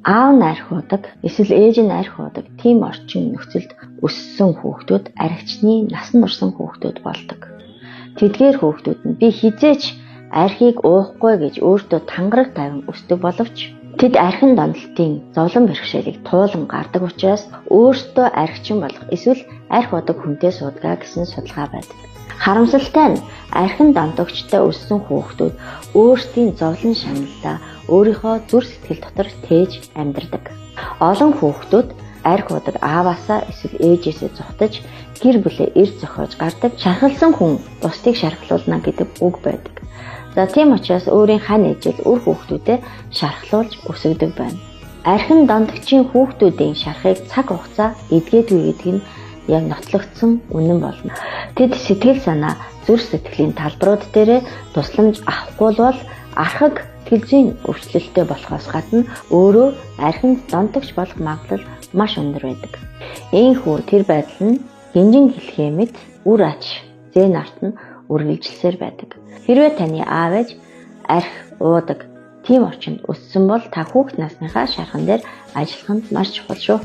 Аав нь архи уудаг, эсвэл ээж нь архи уудаг тийм орчин нөхцөлд өссөн хүүхдүүд архичны насан турсан хүүхдүүд болдог. Тэдгээр хүүхдүүд нь би хизээч архийг уухгүй гэж өөртөө тангараг тавин өсдөг боловч тэд архин донтолтын зовлон бэрхшээлийг туулан гардаг учраас өөртөө архичин болох эсвэл архи уудаг хүнтэй суудгаа гэсэн судалгаа байдаг. Харамсалтай нь архин донтогчтой өссөн хүүхдүүд өөрсдийн зовлон шаналлаа өөрийнхөө зүрх сэтгэл дотор тээж амьдардаг. Олон хүүхдүүд архи уудаг ааваасаа эсвэл ээжээсээ зугтаж гэр бүлээ эрт зохиож гардаг. Шархалсан хүн бусдыг шархлуулна гэдэг үг байдаг. За тийм учраас өөрийн хань ээжэл үр хүүхдүүдэд шархлуулж өсгөдөг байна. Архин донтогчийн хүүхдүүдийн шархыг цаг хугацаа эдгээдгүй гэдэг нь яг нотлогдсон үнэн болно. Тэд сэтгэл санаа, зүрх сэтгэлийн талбарууд дээр тусламж авахгүй бол архаг сэтгэл зүйн өвчлөлттэй болохоос гадна өөрөө архинд донтогч болох магадлал маш өндөр байдаг. Иймээс тэр байдал нь гинжин хэлхээ мэт үр ач зээн арт нь үргэлжилсээр байдаг. Хэрвээ таны аав ээж архи уудаг тийм орчинд өссөн бол та хүүхэд насныхаа шархан дээр ажиллах нь маш чухал шүү.